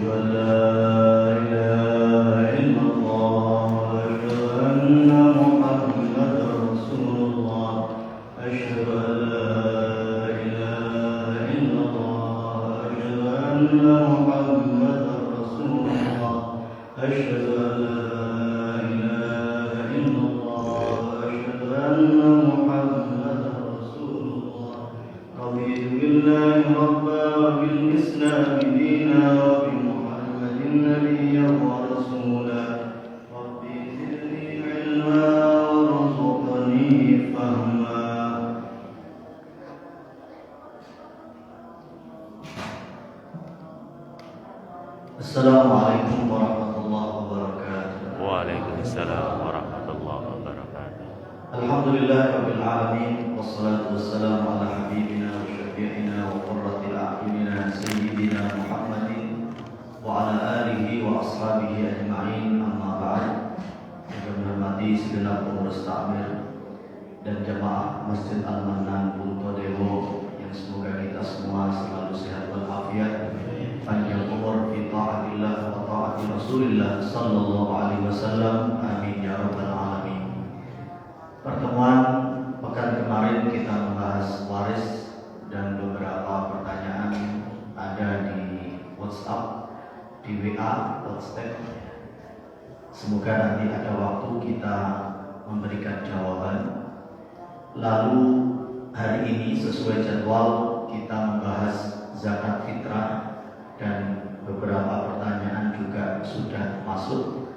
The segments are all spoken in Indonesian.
أن لا إله إلا الله وأشهد أن محمدا رسول الله أشهد أن لا إله إلا الله وأشهد أن محمدا رسول الله أشهد أن لا إله إلا الله وأشهد أن محمدا رسول الله رضيت بالله ربا وبالإسلام دينا وبمحمد نبيا ورسولا ربي زدني علما وارزقني فهما. Assalamualaikum warahmatullahi wabarakatuh. Waalaikumsalam warahmatullahi wabarakatuh. Alhamdulillah rabbil alamin wassalatu wassalamu ala habibina wa syafi'ina wa qurratil a'yunina sayyidina Muhammadin wa ala alihi wa ashabihi ajma'in, amma ba'd. Yang menghormati segenap pengurus takmir dan jamaah Masjid Al-Mannan Punto Dewo, yang semoga kita semua selalu sehat walafiat, panjang umur fi ta'atillah wa ta'ati Rasulillah sallallahu alaihi wasallam, amin ya rabbal alamin. Pertemuan pekan kemarin kita membahas waris dan beberapa pertanyaan ada di WhatsApp, di WA, WhatsApp. Semoga nanti ada waktu kita memberikan jawaban. Lalu hari ini sesuai jadwal kita membahas zakat fitrah dan beberapa pertanyaan juga sudah masuk.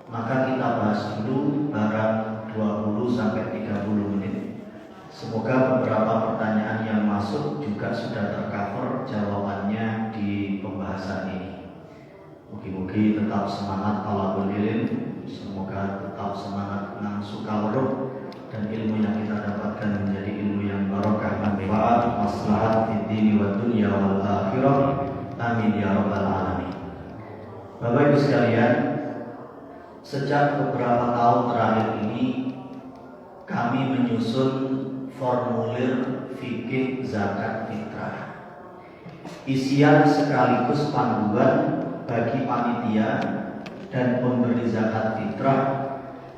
Maka kita bahas dulu barang 20-30 menit. Semoga beberapa pertanyaan yang masuk juga sudah tercover jawabannya di pembahasan ini. Mugi-mugi tetap semangat talabul ilm, semoga tetap semangat nang sukaweruh, dan ilmu yang kita dapatkan menjadi ilmu yang barokah, manfaat, maslahat fid dini wad dunya wal akhirah. Amin ya rabbal alamin. Bapak Ibu sekalian, sejak beberapa tahun terakhir ini kami menyusun formulir fikih zakat fitrah. Isian sekaligus panduan bagi panitia dan pemberi zakat fitrah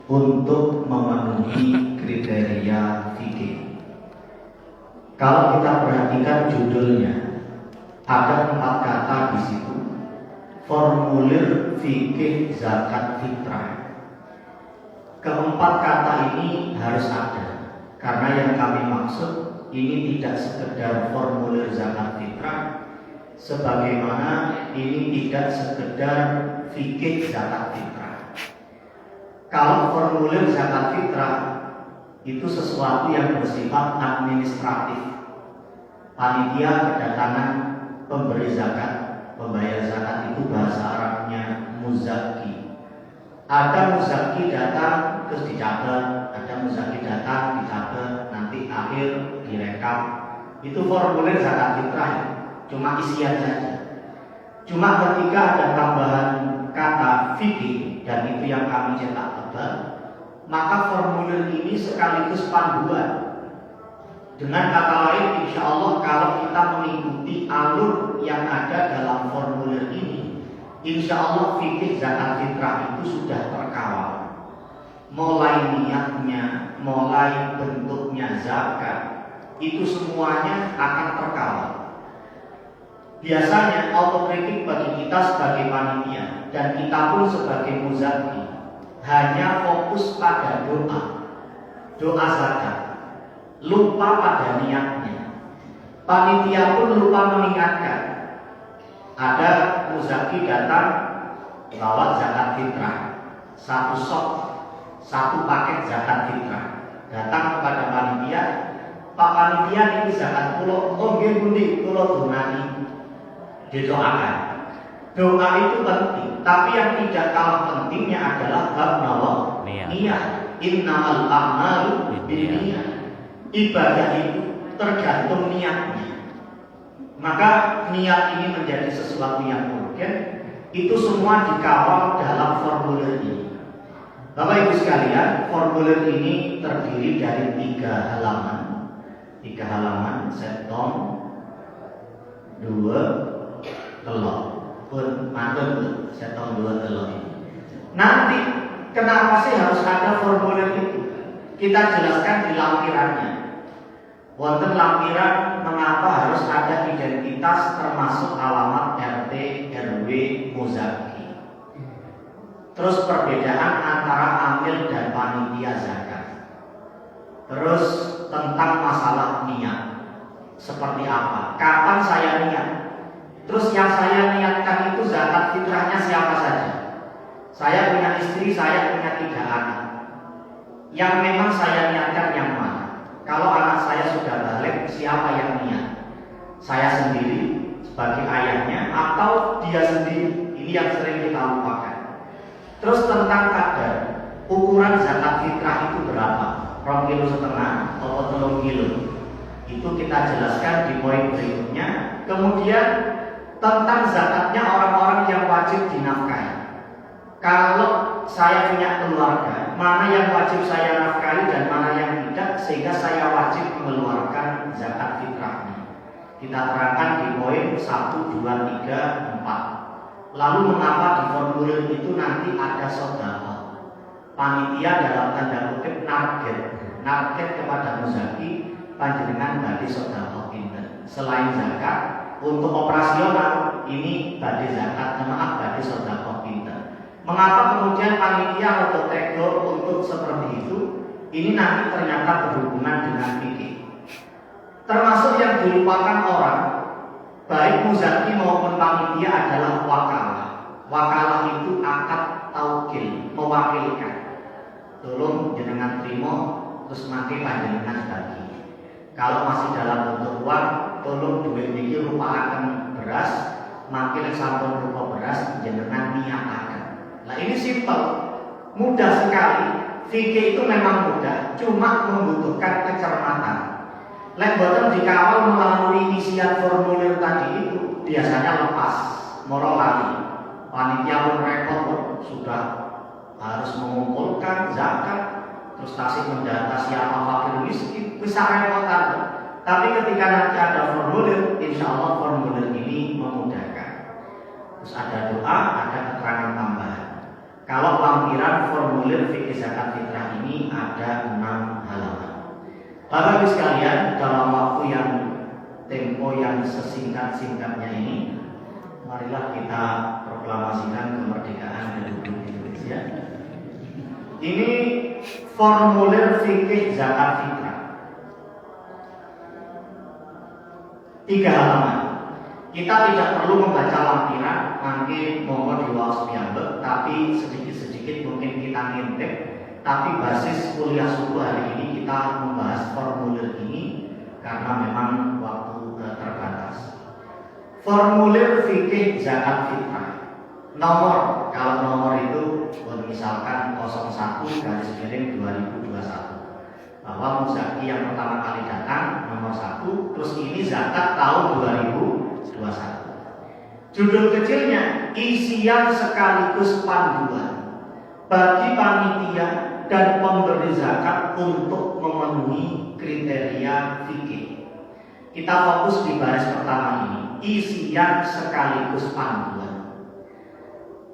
untuk memenuhi kriteria fikih. Kalau kita perhatikan judulnya, ada 4 kata di situ. Formulir fikih zakat fitrah. Keempat kata ini harus ada, karena yang kami maksud ini tidak sekedar formulir zakat fitrah, sebagaimana ini tidak sekedar fikih zakat fitrah. Kalau formulir zakat fitrah itu sesuatu yang bersifat administratif. Panitia kedatangan pemberi zakat, pembayar zakat itu bahasa Arabnya muzaki. Ada muzaki datang terus dicatat, ada muzaki datang dicatat, nanti akhir direkap. Itu formulir zakat fitrah, cuma isian saja. Cuma ketika ada tambahan kata fikih, dan itu yang kami cetak tebal, maka formulir ini sekaligus panduan. Dengan kata lain, insya Allah kalau kita mengikuti alur yang ada dalam formulir ini, insya Allah fikih zakat fitrah itu sudah terkawal. Mulai niatnya, mulai bentuknya zakat, itu semuanya akan terkawal. Biasanya autokritik bagi kita sebagai panitia dan kita pun sebagai muzaki hanya fokus pada doa zakat, lupa pada niatnya. Panitia pun lupa mengingatkan. Ada muzaki datang bawa zakat fitrah, 1 sok, 1 paket zakat fitrah, datang kepada panitia, Pak panitia ini zakat pulau, oh nggih pundi kula donani. Didoakan. Doa itu penting, tapi yang tidak kalah pentingnya adalah bab niat. Innamal a'malu binniyat. Ibadah itu tergantung niatnya. Maka niat ini menjadi sesuatu yang urgen. Itu semua dikawal dalam formulir ini. Bapak Ibu sekalian, formulir ini terdiri dari 3 halaman. 3 halaman, setom, 2 telur. Pun mantun, saya tahu dua telur ini. Nanti kenapa sih harus ada formulir itu? Kita jelaskan di lampirannya. Wonten lampiran mengapa harus ada identitas termasuk alamat RT, RW, muzaki. Terus perbedaan antara amil dan panitia zakat. Terus tentang masalah niat. Seperti apa? Kapan saya niat? Terus yang saya niatkan itu zakat fitrahnya siapa saja? Saya punya istri, saya punya 3 anak. Yang memang saya niatkan yang mana? Kalau anak saya sudah balik, siapa yang niat? Saya sendiri sebagai ayahnya atau dia sendiri? Ini yang sering kita lupakan. Terus tentang kadar, ukuran zakat fitrah itu berapa? 2,5 kilo atau 3 kilo? Itu kita jelaskan di poin berikutnya. Kemudian tentang zakatnya orang-orang yang wajib dinafkahi. Kalau saya punya keluarga, mana yang wajib saya nafkahi dan mana yang tidak, sehingga saya wajib mengeluarkan zakat fitrahnya. Kita terangkan di poin 1, 2, 3, 4. Lalu mengapa di formulir itu nanti ada sedekah? Panitia dalam tanda kutip narget kepada muzaki panjenengan badhe sedekah pinten. Selain zakat, untuk operasional ini badhe zakat, badhe sedekah pinten. Mengapa kemudian panitia atau tega untuk seperti itu? Ini nanti ternyata berhubungan dengan fikih. Termasuk yang dilupakan orang, baik muzaki maupun panitia adalah wakalah. Wakalah itu akad taukil, mewakilkan. Tolong jenengan terima, terus mati panjenengan bagi. Kalau masih dalam bentuk uang, tolong duit niki rupa akan beras, makin sampun rupa beras jenengan niataken. Nah ini simpel, mudah sekali. Fikih itu memang mudah, cuma membutuhkan kecermatan. Lek boten dikawal melalui isian formulir tadi itu biasanya lepas, moro lali. Panitia pun repot, sudah harus mengumpulkan zakat, terus tasik mendata siapa fakir miskin, bisa repotan. Tapi ketika nanti ada formulir, insya Allah formulir ini memudahkan. Terus ada doa, ada keterangan tambahan. Kalau lampiran formulir fikih zakat fitrah ini ada 6 halaman. Bapak Ibu sekalian, dalam waktu yang tempo yang sesingkat-singkatnya ini, marilah kita proklamasikan kemerdekaan Republik Indonesia. Ini formulir fikih zakat fitrah. 3 halaman. Kita tidak perlu membaca lampiran, nanti mohon diwaos piyambak, tapi sedikit-sedikit mungkin kita ngintip. Tapi basis kuliah subuh hari ini kita membahas formulir ini karena memang waktu terbatas. Formulir fikih zakat fitrah. Nomor, kalau nomor itu misalkan 01/2021 bahwa muzaki yang pertama kali datang nomor 1, terus ini zakat tahun 2021. Judul kecilnya isian sekaligus panduan bagi panitia dan pemberi zakat untuk memenuhi kriteria fikih. Kita fokus di baris pertama ini, isian sekaligus panduan.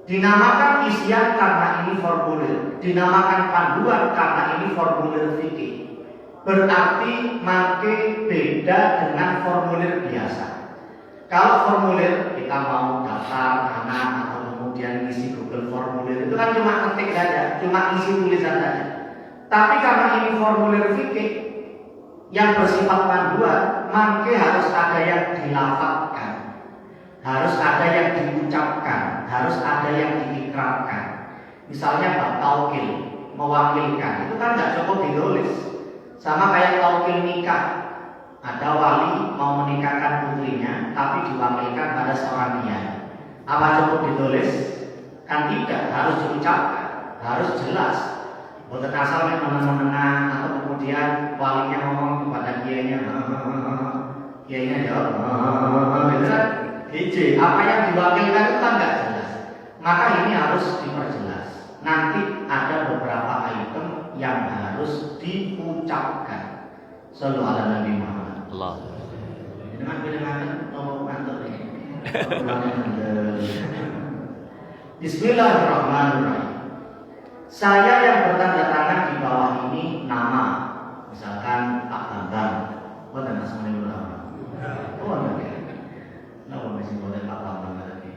Dinamakan isian karena ini formulir, dinamakan panduan karena ini formulir fikih. Berarti make beda dengan formulir biasa. Kalau formulir kita mau daftar anak atau kemudian isi Google formulir itu kan cuma ketik saja, cuma isi tulisan saja. Tapi karena ini formulir fikih yang bersifat panduan, maka harus ada yang dilafadzkan, harus ada yang diucapkan, harus ada yang diikrarkan. Misalnya bab taukil, mewakilkan, itu kan nggak cukup ditulis. Sama kayak taukil nikah, ada wali mau menikahkan putrinya, tapi diwakilkan pada seorang kiai. Apa cukup ditulis? Kan tidak, harus diucapkan, harus jelas. Bukan asal menenang atau kemudian walinya ngomong kepada kiainya, kiainya jawab, gitu kan? Apa yang diwakilkan itu kan nggak jelas. Maka ini harus diperjelas. Nanti ada beberapa item yang harus diucapkan. Sallallahu alaihi Muhammad. Allah. Dengan bilangan nomor kantor ini. Bismillahirrahmanirrahim. Saya yang bertanda tangan di bawah ini nama, misalkan Pak Bambang. Oh, dan asmane ulama. Oh, enggak. Napa mesti boleh Pak Bambang tadi?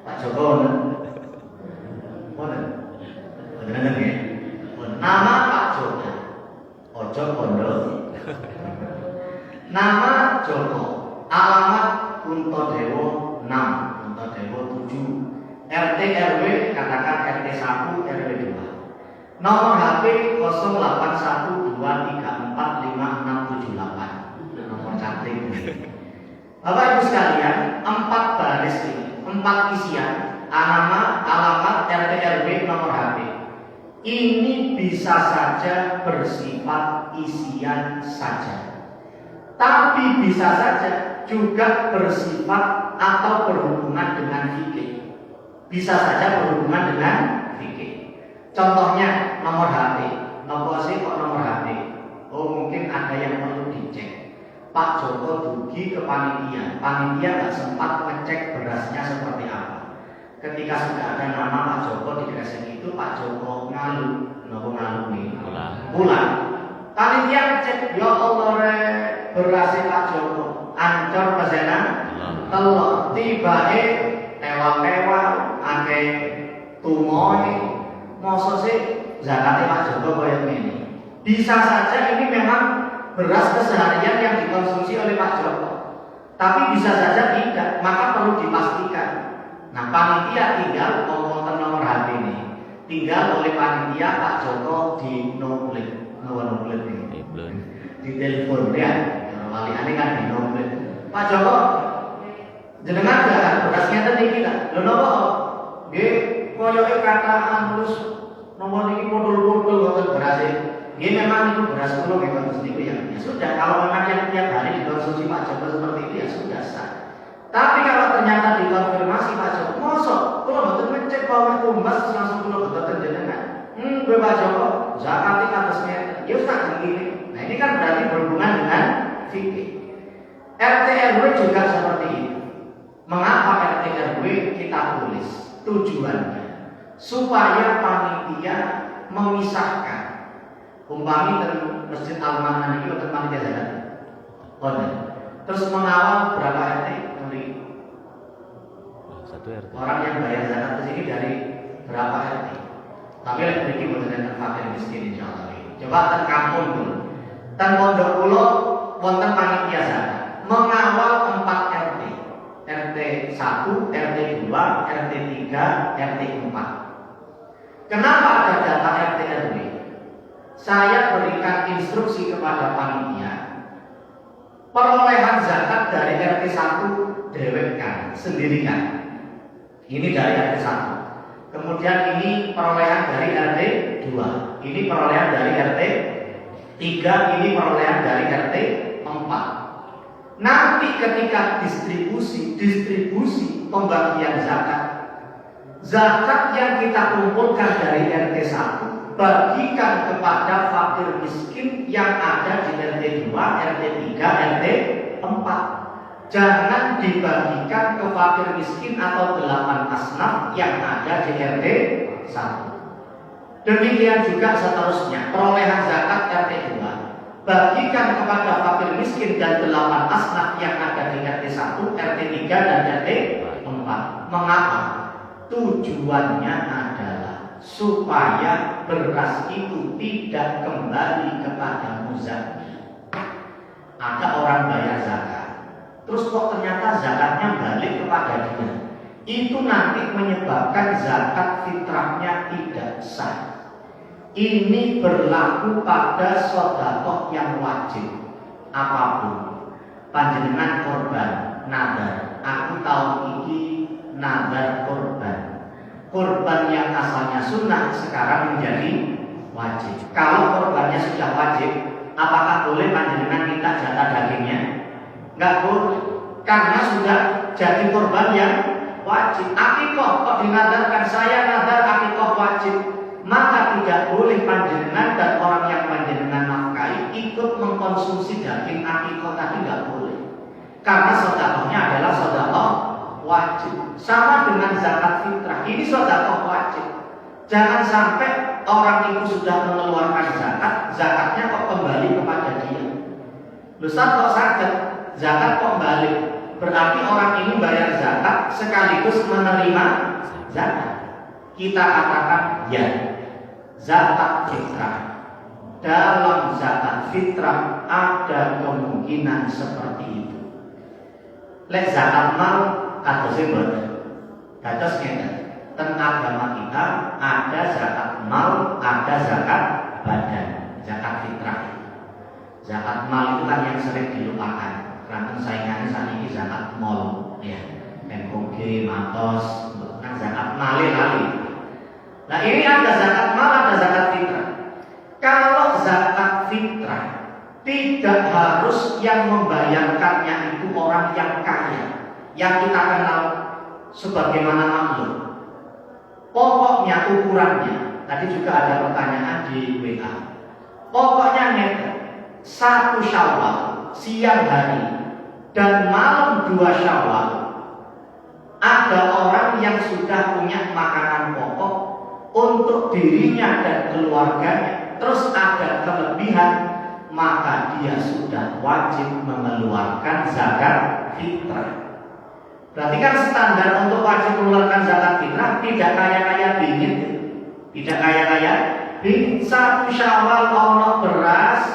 Pak Joko. Oh, benar ya. Nama Pak Joko. Ojo Kondo. Nama Joko. Alamat Kuntodewo 6, Kuntodewo 7. RT RW katakan RT 1 RW 2. Nomor HP 0812345678. Nomor cantik. Bapak Ibu sekalian, 4 baris ini, 4 isian, nama, alamat, RT RW, nomor HP. Ini bisa saja bersifat isian saja. Tapi bisa saja juga bersifat atau berhubungan dengan fikih. Bisa saja berhubungan dengan fikih. Contohnya nomor HP. Nomor sih kok nomor HP? Oh, mungkin ada yang perlu dicek. Pak Joko dugi ke panitia. Panitia nggak sempat ngecek berasnya seperti apa. Ketika sudah ada nama Pak Joko di kresek itu, Pak Joko ngalu, nopo ngalu nih? Pulang. Panitia ngecek, ya Allah berasnya Pak Joko. Ancor pesenan, telur tibae tewa-tewa, ake tumoy, mosok sih zakatnya Pak Joko kayak gini. Bisa saja ini memang beras keseharian yang dikonsumsi oleh Pak Joko, tapi bisa saja tidak, maka perlu dipastikan. Nah, panitia tinggal ngomong nomor HP ini, tinggal oleh panitia Pak Joko di noblet ini, di telepon ya, wali aneh kan di noblet. Pak Joko, jenengan gak berasnya tadi kita, lo nopo, dia koyoke kataan terus nomor ini modul-modul ngoten berasnya. Ini memang itu beras kulo memang sendiri ya. Ya sudah, kalau memang yang tiap hari dikonsumsi Pak Joko seperti itu ya sudah sah. Tapi kalau ternyata dikonfirmasi Pak Joko, mosok kulo betul ngecek bahwa tumbas langsung kulo betul jenengan. Gue Pak Joko, zakat atasnya, ya sudah begini. Nah ini kan berarti berhubungan dengan fikih. RT RW juga seperti itu. Mengapa RT RW kita tulis? Tujuannya supaya panitia memisahkan. Umpami dari Masjid Al-Manan itu atau panitia zakat. Terus mengawal berapa RT dari satu RT. Orang yang bayar zakat ke sini dari berapa RT? Tapi lebih tinggi dengan fakir miskin insyaallah. Coba ten kampung dulu. Ten pondok pulo wonten panitia zakat. Mengawal 4 RT. RT 1, RT 2, RT 3, RT 4. Kenapa ada data RT RW? Saya berikan instruksi kepada panitia. Perolehan zakat dari RT 1 dewekkan, sendirikan. Ini dari RT 1. Kemudian ini perolehan dari RT 2. Ini perolehan dari RT 3. Ini perolehan dari RT 4. Nanti ketika distribusi pembagian zakat yang kita kumpulkan dari RT 1 bagikan kepada fakir miskin yang ada di RT 2, RT 3, RT 4. Jangan dibagikan ke fakir miskin atau 8 asnaf yang ada di RT 1. Demikian juga seterusnya, perolehan zakat RT 2 bagikan kepada fakir miskin dan 8 asnaf yang ada di RT 1, RT 3 dan RT 4. Mengapa? Tujuannya adalah supaya beras itu tidak kembali kepada muzaki. Ada orang bayar zakat, terus kok ternyata zakatnya balik kepada dia. Itu nanti menyebabkan zakat fitrahnya tidak sah. Ini berlaku pada sedekah yang wajib apapun. Panjenengan korban nadar, aku tahun ini nadar korban. Korban yang asalnya sunnah sekarang menjadi wajib. Kalau korbannya sudah wajib, apakah boleh panjenengan minta jatah dagingnya? Enggak boleh, karena sudah jadi korban yang wajib. Akikoh kok dinadarkan, saya nadar akikoh wajib, maka tidak boleh panjenengan dan orang yang panjenengan nafkahi ikut mengkonsumsi daging akikoh tadi, nggak boleh. Karena sedekahnya adalah sedekah wajib. Sama dengan zakat fitrah. Ini sedekah wajib. Jangan sampai orang itu sudah mengeluarkan zakat, zakatnya kok kembali kepada dia. Ustaz kok sakit, zakat kok balik. Berarti orang ini bayar zakat sekaligus menerima zakat. Kita katakan ya, zakat fitrah. Dalam zakat fitrah ada kemungkinan seperti itu. Lek zakat mal kados mboten. Kados ngeten. Ten agama kita ada zakat mal, ada zakat badan, zakat fitrah. Zakat mal itu kan yang sering dilupakan. Karena saingannya saat ini zakat mal, ya, MOG, Matos, kan zakat mal lali. Nah ini ada zakat mal, ada zakat fitrah. Kalau zakat fitrah tidak harus yang membayarkannya itu orang yang kaya, yang kita kenal sebagaimana makhluk. Pokoknya ukurannya, tadi juga ada pertanyaan di WA. Pokoknya netek, 1 Syawal siang hari dan malam 2 Syawal ada orang yang sudah punya makanan pokok untuk dirinya dan keluarganya, terus ada kelebihan, maka dia sudah wajib mengeluarkan zakat fitrah. Berarti kan standar untuk wajib mengeluarkan zakat fitrah tidak kaya-kaya bingit, tidak kaya-kaya bingit. 1 Syawal ono beras,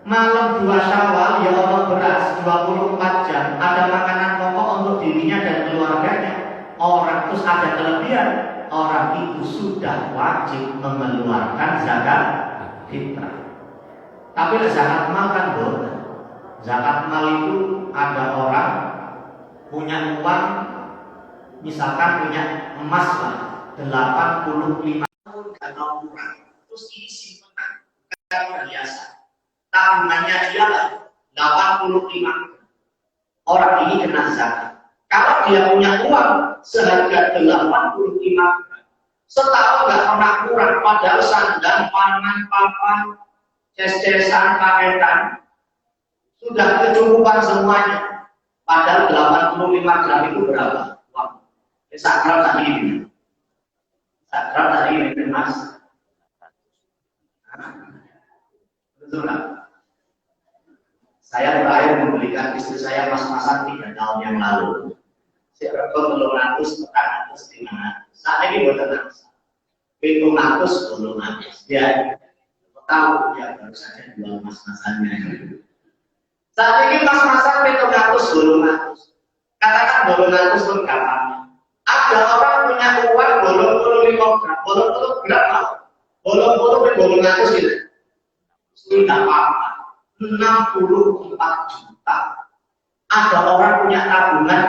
malam 2 Syawal ya ono beras, 24 jam ada makanan pokok untuk dirinya dan keluarganya. Orang terus ada kelebihan, orang itu sudah wajib mengeluarkan zakat fitrah. Tapi zakat mal kan boleh. Zakat mal itu ada orang punya uang, misalkan punya emas lah 85 tahun kalau kurang, terus ini simpenan kan biasa, tabungannya dia lah 85. Orang ini kena zakat. Kalau dia punya uang seharga 85, setahun nggak pernah kurang, padahal sandang, pangan, papan, ces-cesan, paketan sudah kecukupan semuanya. Padahal 85 gram itu berapa? Uang. Sakral tadi ini. Sakral tadi ini mas. Betul lah. Saya terakhir membelikan istri saya mas-masan 3 tahun yang lalu. Saya rekod 300, 400, 500. Saat ini buat tenang. 700 belum habis. Dia tahu dia baru saja jual mas-masannya. Saat ini mas-masan 700 belum habis. Katakan belum habis pun gampang. Ada orang punya uang bolong 5 gram, bolong 10 gram, bolong habis gitu. Sudah apa? 64 juta. Ada orang punya tabungan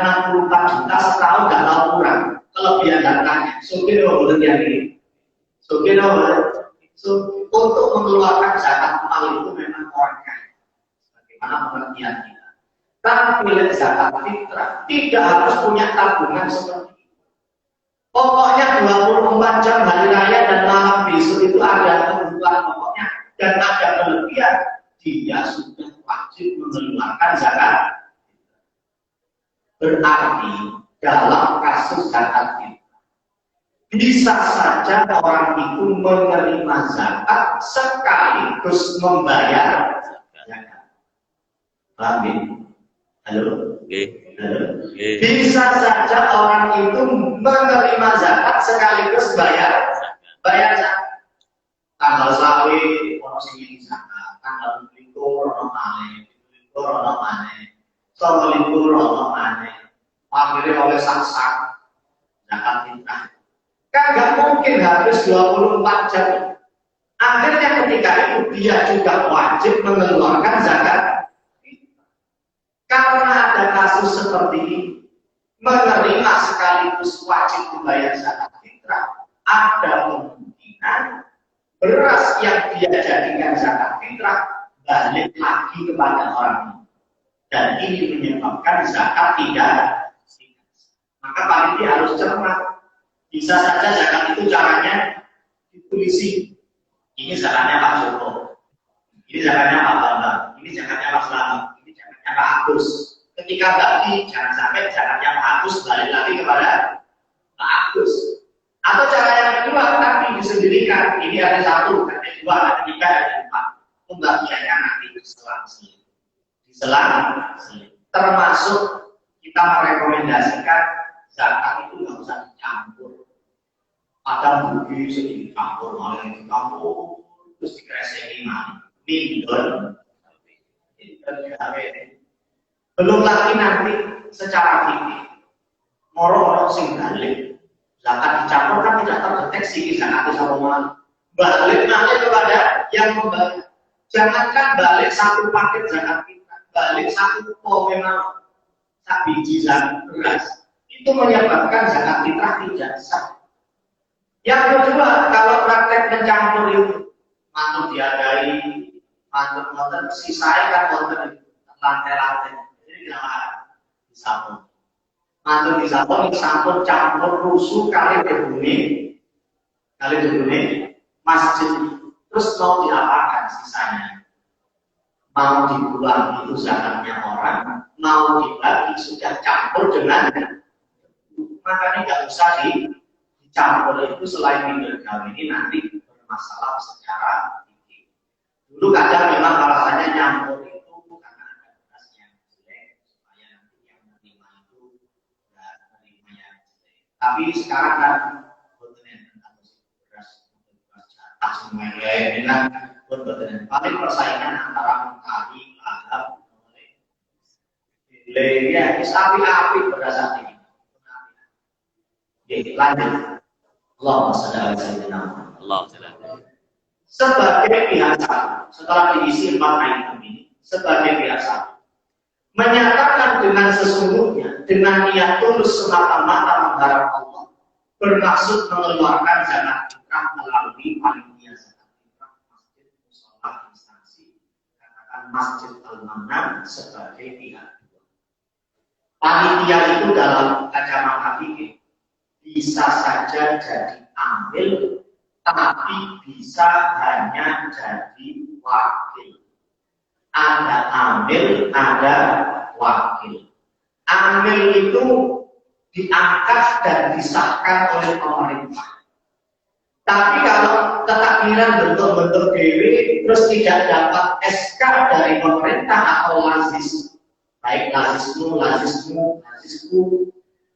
64 juta setahun nggak tahu kurang. Kelebihan datanya. Sugih boleh yang ini. Sugih boleh. Untuk mengeluarkan zakat mal itu memang orang kaya. Bagaimana pengertian kita? Tapi zakat fitrah tidak harus punya tabungan seperti itu. Pokoknya 24 jam hari raya dan malam besok itu ada kebutuhan pokoknya dan ada kelebihan, dia sudah wajib mengeluarkan zakat. Berarti dalam kasus zakat fitrah bisa saja orang itu menerima zakat sekaligus membayar zakat. Paham ya? Halo? Halo? Bisa saja orang itu menerima zakat sekaligus bayar zakat. Tanggal sawi ono sing zakat, tanggal 7 ono maneh, 7 ono maneh, 9 ono maneh. Akhirnya oleh sak-sak zakat fitrah. Kan nggak mungkin habis 24 jam. Akhirnya ketika itu dia juga wajib mengeluarkan zakat. Karena ada kasus seperti ini, menerima sekaligus wajib membayar zakat fitrah, ada kemungkinan beras yang dia jadikan zakat fitrah balik lagi kepada orang itu. Dan ini menyebabkan zakat tidak. Maka panitia harus cermat. Bisa saja zakat itu caranya ditulisi. Ini zakatnya Pak Joko, ini zakatnya Pak Bambang, ini zakatnya Pak Slamet, ini zakatnya Pak Agus. Ketika bagi, jangan sampai jangan yang bagus balik lagi kepada bagus. Atau cara yang kedua, tapi disendirikan. Ini ada satu, ada dua, ada tiga, ada empat. Pembagiannya nanti diselang-seling. Termasuk kita merekomendasikan zakat itu nggak usah dicampur. Ada bukti sedikit campur, malah yang dicampur, terus dikresekin mindon. Belum lagi nanti secara fikih, moro-moro sing balik, zakat dicampur kan tidak terdeteksi zakat itu sama malam. Balik nanti kepada yang membalik. Jangankan balik satu paket zakat kita, balik satu memang sak biji zakat beras, itu menyebabkan zakat fitrah tidak sah. Yang kedua, kalau praktek mencampur itu mantul diadai, mantul wonten sisai kan wonten lantai-lantai. Jadi kenapa disambung? Mantul disambung sampun campur rusuh kali debune masjid. Terus mau diapakan sisanya? Mau dibuang itu zakatnya orang, mau dibagi sudah campur dengan, makanya nggak usah dicampur itu. Selain mineral ini nanti bermasalah secara fikih. Dulu kadang memang alasannya nyampur itu karena ada beras yang jelek supaya nanti yang menerima itu nggak menerima yang jelek. Tapi sekarang kan beras jatah semuanya dengan paling persaingan antara kali lahap nilai ya api berdasar ini. Oke, lanjut. Allahumma shalli ala sayyidina Muhammad. Sebagai pihak satu, setelah diisi 4 item ini, sebagai pihak satu, menyatakan dengan sesungguhnya, dengan niat tulus semata-mata mengharap Allah, bermaksud mengeluarkan zakat fitrah melalui panitia zakat fitrah masjid mushola instansi, katakan Masjid Al-Manan sebagai pihak dua. Panitia itu dalam kacamata fikih bisa saja jadi amil, tapi bisa hanya jadi wakil. Ada amil, ada wakil. Amil itu diangkat dan disahkan oleh pemerintah. Tapi kalau ketakdiran bentuk-bentuk dewi terus tidak dapat SK dari pemerintah atau lazis, baik lazismu,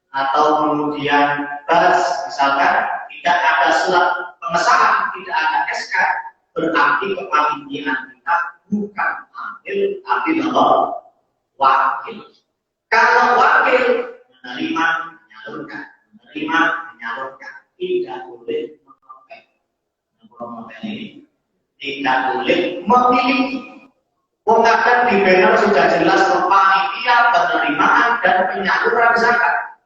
atau kemudian misalkan tidak ada surat pengesahan, tidak ada SK, berarti kepanitiaan kita bukan amil tapi wakil. Kalau wakil menerima menyalurkan, tidak boleh tidak boleh memiliki. Kadang di banner sudah jelas panitia penerimaan dan penyaluran zakat.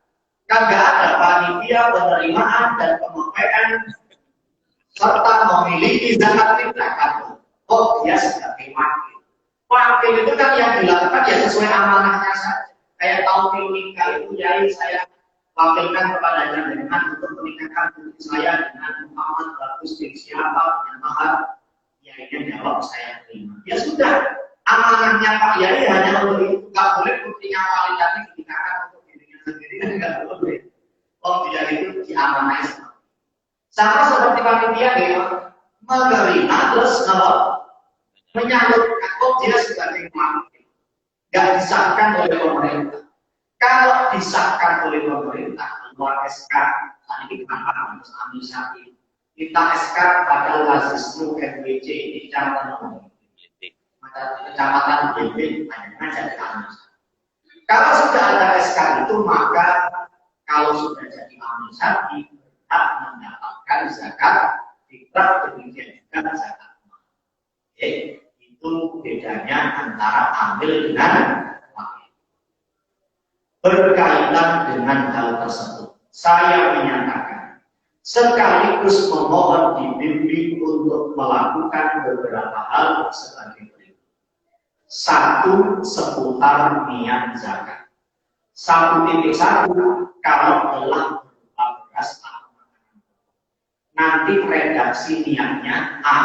Kan nggak ada panitia penerimaan dan pemakaian serta memiliki zakat fitrah. Oh, dia sebagai wakil. Wakil itu kan yang dilakukan ya sesuai amanahnya saja. Kayak taufil nikah itu jadi saya wakilkan kepada jenengan untuk menikahkan putri saya dengan Muhammad Bagus bin siapa dengan mahar. Ya ini jawab saya terima. Ya sudah, amanahnya Pak Yai hanya untuk itu. Nggak boleh putrinya wali tadi dinikahkan untuk dirinya sendiri, nggak boleh. Oh dia itu diamanai sama seperti panitia dia menerima terus menyalurkan. Oh dia sebagai wakil, nggak disahkan oleh pemerintah. Kalau disahkan oleh pemerintah, keluar SK, tadi ini kenapa harus ambil sapi? Kita SK pada lazismu NWC di kecamatan BP, hanya jadi ambil. Kalau sudah ada SK itu, maka kalau sudah jadi ambil sapi, berhak mendapatkan zakat fitrah, demikian juga zakat mal. Itu bedanya antara ambil dengan wakil. Berkaitan dengan hal tersebut, saya menyatakan sekaligus memohon dibimbing untuk melakukan beberapa hal sebagai berikut. 1. Seputar niat zakat. 1.1 kalau telah berupa beras atau makanan. Nanti redaksi niatnya A,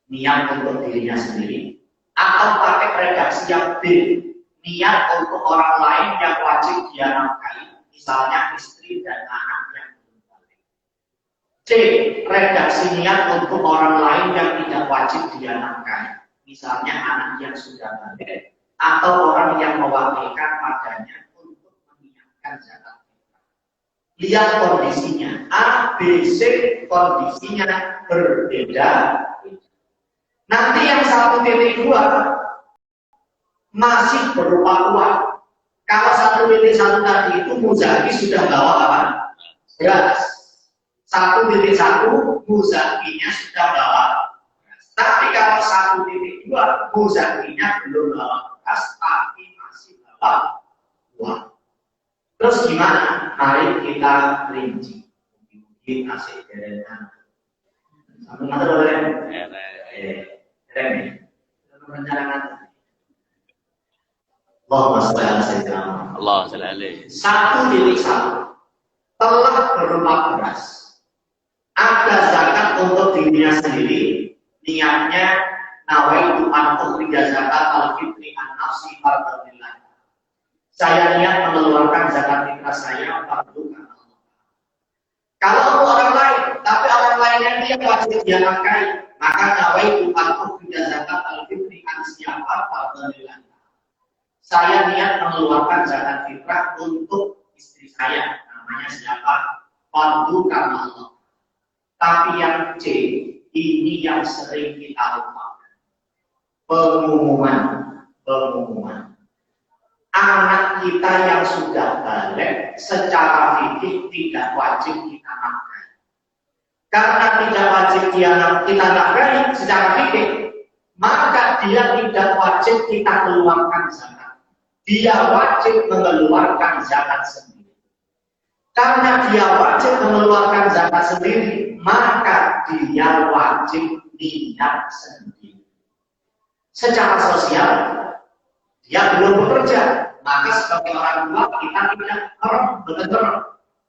niat untuk dirinya sendiri, atau pakai redaksi yang B, niat untuk orang lain yang wajib dia nafkahi, misalnya istri dan anak yang belum balik. C. Redaksi niat untuk orang lain yang tidak wajib dia nafkahi, misalnya anak yang sudah balik atau orang yang mewakilkan padanya untuk menyiapkan zakat. Lihat kondisinya, A, B, C kondisinya berbeda. Nanti yang 1.2 masih berupa uang. Kalau 1.1 tadi itu muzaki sudah bawa apa? Beras. 1.1 muzakinya sudah bawa beras. Tapi kalau 1.2 muzakinya belum bawa beras, tapi masih bawa uang. Terus gimana? Mari kita rinci. Mungkin asik derena. Sampai mana boleh? Rencanakan. Allahumma sholli ala sayyidina Muhammad. Allah sallallahu alaihi. 1.1 telah berupa beras. Ada zakat untuk dirinya sendiri. Niatnya nawaitu an ukhrija zakat al-fitri an nafsi fardillah. Saya niat mengeluarkan zakat fitrah saya fardu karena Allah. Kalau orang lain, tapi orang lain yang dia wajib dia nafkahi, maka nawaitu an ukhrija zakat al-fitri an siapa fardillah. Saya niat mengeluarkan zakat fitrah untuk istri saya, namanya siapa? Fardu karena Allah. Tapi yang C, ini yang sering kita lupakan. Pengumuman. Anak kita yang sudah balik secara fikih tidak wajib kita nafkahi. Karena tidak wajib kita nafkahi secara fikih, maka dia tidak wajib kita keluarkan zakat. Dia wajib mengeluarkan zakat sendiri. Karena dia wajib mengeluarkan zakat sendiri, maka dia wajib niat sendiri. Secara sosial, dia belum bekerja, maka sebagai orang tua kita tidak benar-benar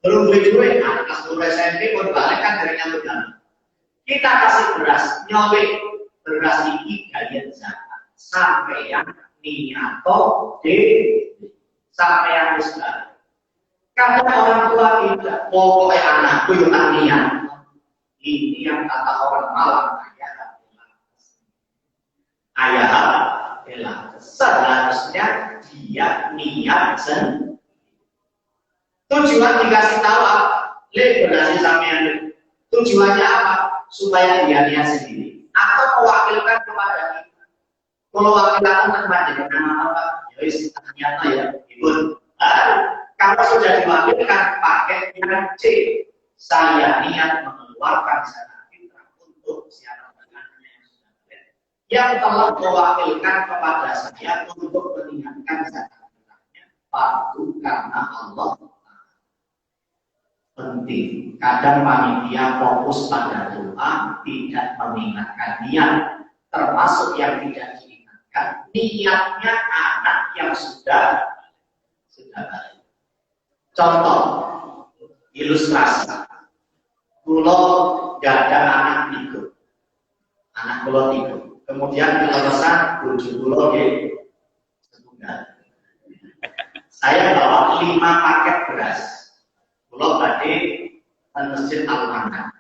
belum duit, anak seluruh SMP pun balik kan dari yang benar. Kita kasih beras, nyobek beras ini kalian zakat sampai yang niato de sampai yang besar. Kadang orang tua tidak, pokoknya anakku yang tak niat. Ini yang kata orang malam ayah bela. Seharusnya dia niat sendiri. Tujuan dikasih tahu apa? Liberasi sampean. Tujuannya apa? Supaya dia niat sendiri atau mewakilkan kepada kita. Kalau wakilan kepada nama apa? Ya wis niatnya ya, ibu. Kalau sudah diwakilkan pakai yang C, saya niat mengeluarkan zakat fitrah untuk siapa yang telah mewakilkan kepada saya untuk meninggalkan zakat fitrahnya fardu karena Allah. Penting. Kadang panitia fokus pada doa, tidak mengingatkan niat, termasuk yang tidak diingatkan niatnya anak yang sudah balik. Contoh ilustrasi. Kulo gak ada anak tidur. Anak kulo tidur. Kemudian kelolosan bojo kulo nggih setunggal. Saya bawa 5 paket beras. Kulo badhe ten Masjid Al-Manhan.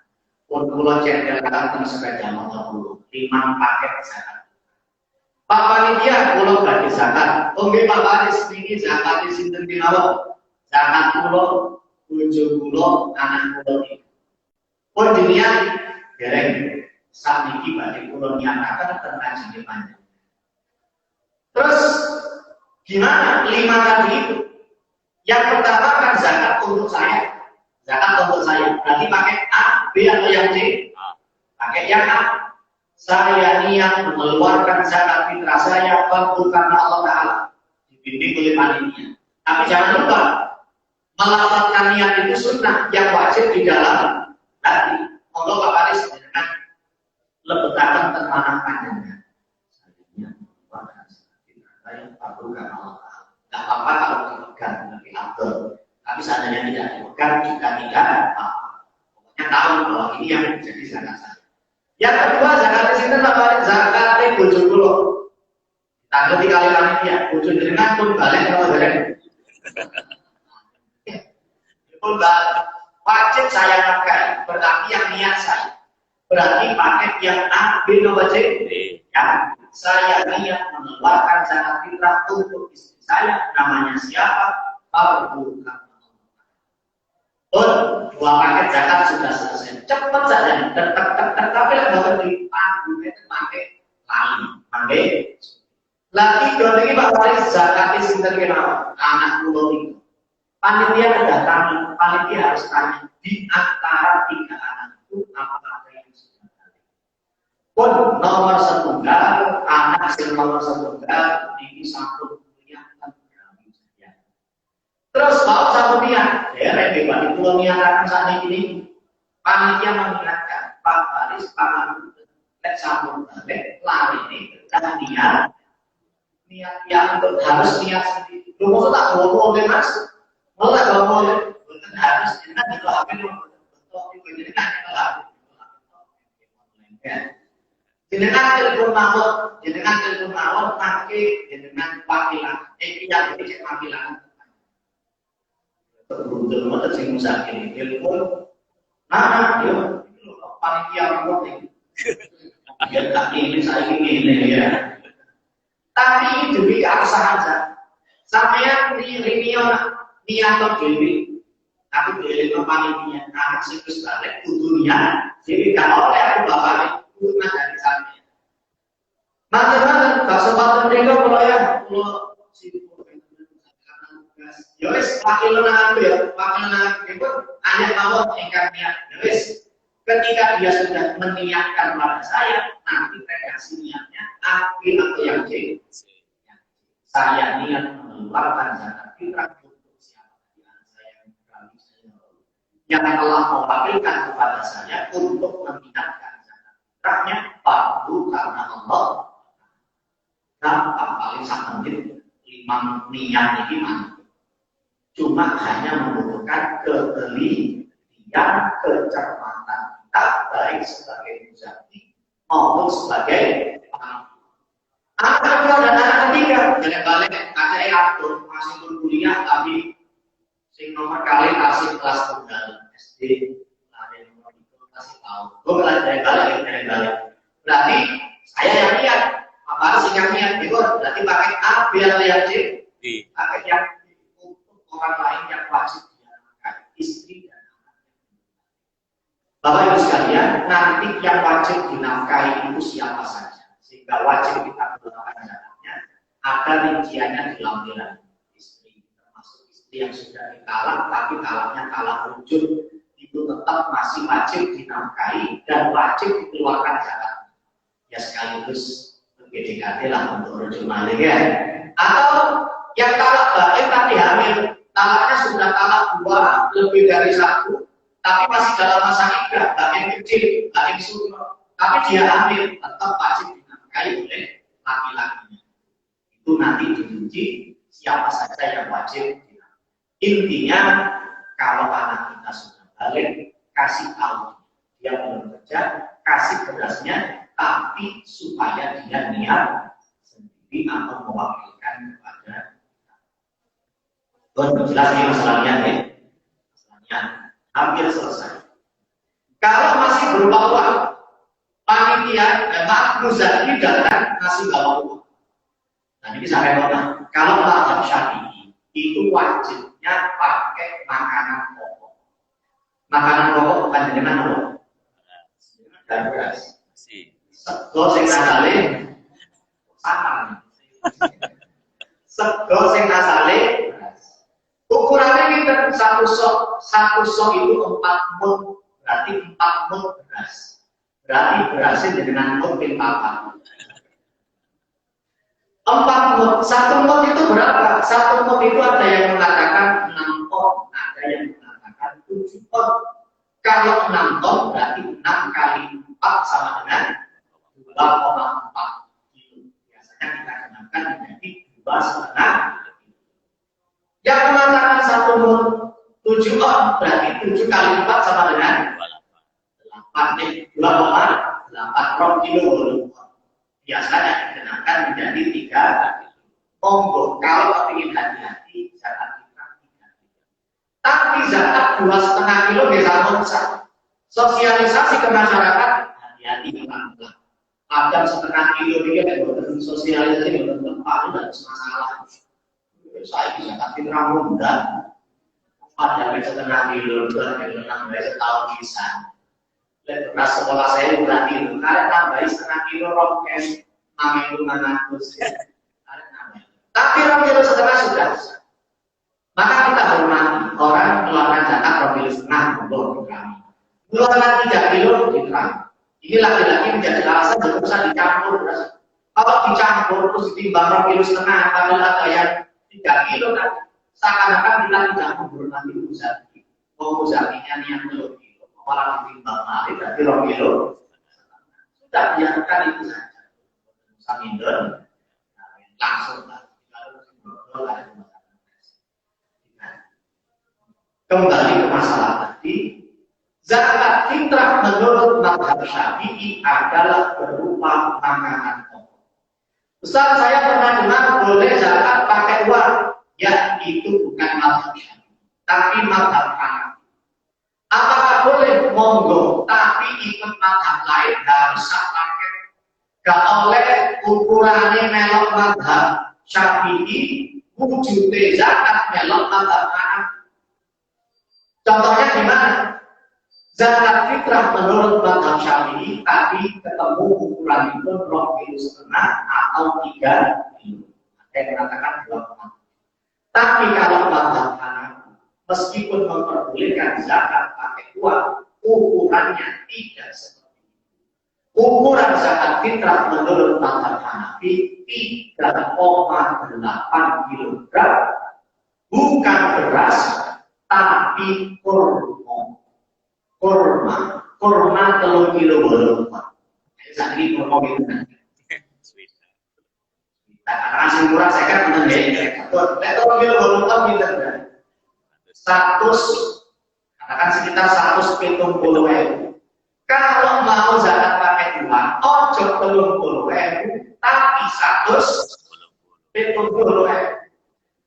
Pun kulo cendelaken ten sepeda motor kulo 5 paket zakat. Pak panitia kulo badhe zakat. Oh nggih Pak Panis niki zakat sinten kemawon? Zakat kulo, bojo kulo, anak kulo iki. Pun diniat dereng sak niki badhe kulo niataken ten kaji panjenengan. Terus gimana 5 tadi itu? Yang pertama kan zakat untuk saya. Zakat untuk saya. Berarti pakai A, B atau yang C? Pakai yang A. Saya niat mengeluarkan zakat fitrah saya fardu karena Allah Ta'ala. Dibimbing oleh panitia. Tapi jangan lupa melafalkan niat itu sunnah yang wajib di dalam hati. Allah Bapak dengan lebetakan tentang panjangnya. Saya mengeluarkan zakat fitrah saya fardu karena Allah Ta'ala. Tidak apa-apa kalau dipegang lebih afdal. Tapi seandainya tidak dipegang juga tidak apa-apa. Pokoknya tahu bahwa ini yang menjadi zakat saya. Yang kedua zakat di sini apa? Zakat bojo kula. Nah, ketika kali panitia, bojo jenengan pun balik kalau dereng. Pun balik. Wajib saya nafkahi, berarti yang niat saya. Berarti paket yang A, B, wajib. Ya, saya niat mengeluarkan zakat fitrah untuk istri saya. Namanya siapa? Abu Bakar. Pun dua paket zakat sudah selesai. Cepat saja. Tapi kalau di panggung itu pakai lali, lagi dua lagi Pak Waris zakat sinten kenapa? Anak pulau itu. Panitia mendatangi, panitia harus tanya di antara tiga anak itu apa yang sudah balik. Pun nomor setunggal, anak nomor setunggal ini satu kuliah dan berani saja. Terus mau satu niat, ya bagaimana itu niatan saat ini panitia mengingatkan Pak Waris, Pak Abu, sambung balik, lari ini niat yang untuk harus niat sendiri. Lu mau tak bawa mas? Mau tak bawa? Bukan harus. Kita itu apa yang betul jadi kan kita lakukan. Jenengan telepon mawon, pakai jenengan wakilan. Yang ini wakilan. Betul betul sing musafir telepon. Nah, yo panitia voting. Ya tak ini saya ini ya. Tapi ini demi keabsahan saja. Sampai niat dewi, tapi dewi panitia anak siklus balik dunia. Jadi kalau oleh aku bapaknya kurna dari sana. Macam-macam kesempatan mereka kalau ya kalau Yowes wakil nangan itu hanya tahu ingkar niat. Yowes ketika dia sudah meniatkan pada saya, nanti reaksi niatnya A, B atau yang C. Saya niat mengeluarkan zakat fitrah untuk siapa yang telah mewakilkan kepada saya untuk meniatkan zakat fitrahnya padu karena Allah. Dan paling sangat lima niat ini mantap. Cuma hanya membutuhkan ketelitian, kecermatan kita baik sebagai muzaki maupun sebagai anak kedua dan anak ketiga. Jangan balik, ada yang atur masih berkuliah tapi sing nomor kali kasih kelas tunggal SD, ada yang nomor itu kasih tahu. Gue dari balik. Berarti saya yang lihat, apa sih yang lihat? Itu berarti pakai A biar lihat C, pakai yang orang lain yang wajib dianakkan, istri dan anak. Bapak Ibu sekalian, nanti yang wajib dinafkahi itu siapa saja, sehingga wajib kita menggunakan zakatnya. Ada rinciannya di lampiran istri, termasuk istri yang sudah ditalak, tapi talaknya talak rujud, itu tetap masih wajib dinafkahi dan wajib dikeluarkan zakat. Ya sekaligus PDKT lah untuk rujuk malik ya. Atau yang talak baik tapi hamil. Talaknya sudah talak 2 lebih dari 1, tapi masih dalam masa iddah, yang kecil, yang sunat, tapi dia hamil, tetap wajib dinafkahi oleh laki-lakinya. Itu nanti diuji siapa saja yang wajib dinafkahi. Intinya kalau anak kita sudah balik, kasih tahu dia belum kerja, kasih berasnya, tapi supaya dia niat sendiri atau mewakilkan kepada jelas ini masalahnya ya. Masalahnya hampir selesai. Kalau masih berupa uang, panitia muzaki datang masih bawa uang. Nah ini sampai mana? Kalau mazhab Syafi'i itu wajibnya pakai makanan pokok. Makanan pokok bukan dengan apa? Dan beras. Sego sing asale santan. Sego sing asale ukurannya kita satu sok itu 4 mut, berarti 4 mut beras. Berarti berasnya dengan mut ping 4. 4 mut, 1 mut itu berapa? 1 mut itu ada yang mengatakan 6 ton, ada yang mengatakan 7 ton. Kalau 6 ton berarti 6 kali 4 sama dengan 2,4 kilo. Biasanya kita kenalkan menjadi 2,5. Yang mengatakan 1 mut 7 on berarti 7 kali 4 sama dengan 2,8 kilo. biasanya dikenakan menjadi 3 kilo. Monggo kalau ingin hati-hati zakat fitrah 3 kilo. Tapi zakat 2,5 kilo bisa rusak. Sosialisasi ke masyarakat hati-hati pelan-pelan. Ada 1,5 kilo dia kan sosialisasi dengan tempat itu tidak masalah. Saya bisa zakat fitrah mudah. Ada 1,5 kilo, 2 kilo, nambah setahun bisa. Beras sekolah saya berarti itu, karena tambah 1,5 kilo rokes, 6.600. Tapi 2,5 kilo sudah. Maka kita hormati orang mengeluarkan zakat 2,5 kilo untuk kami. Mengeluarkan 3 kilo diterang. Ini laki-laki menjadi alasan tidak usah dicampur beras. Kalau dicampur terus ditimbang 2,5 kilo, padahal ada yang 3 kilo kan, seakan-akan kita tidak menghormati muzaki. Muzakinya niat 2 kilo, malah ditimbang lagi berarti 2 kilo. Sudah biarkan itu saja. Saminder langsung lah. Kembali ke masalah tadi, zakat fitrah menurut mazhab Syafi'i adalah berupa makanan pokok. Ustaz, saya pernah dengar boleh zakat pakai uang. Ya, itu bukan mazhab Syafi'i, tapi mazhab Hanafi. Apakah boleh? Monggo, tapi ikut mazhab lain harus pakai. Gak oleh ukurannya melok mazhab Syafi'i, wujudnya zakat melok mazhab Hanafi. Contohnya gimana? Zakat fitrah menurut mazhab Syafi'i tadi ketemu ukuran itu 2,5 kilo atau 3 kilo. Ada yang mengatakan 2,5. Tapi kalau mazhab Hanafi meskipun memperbolehkan zakat pakai uang, ukurannya tidak seperti itu. Ukuran zakat fitrah menurut mazhab Hanafi 3,8 kilogram, bukan beras tapi kurma. Kurma 3 kilo bolong. Saat ini kurma gitu kan. Karena asing murah saya kan mengenai. Betul kilo bolong gitu kan. 100, katakan sekitar 170.000. Kalau mau zakat pakai uang, ojo 30.000, tapi 170.000.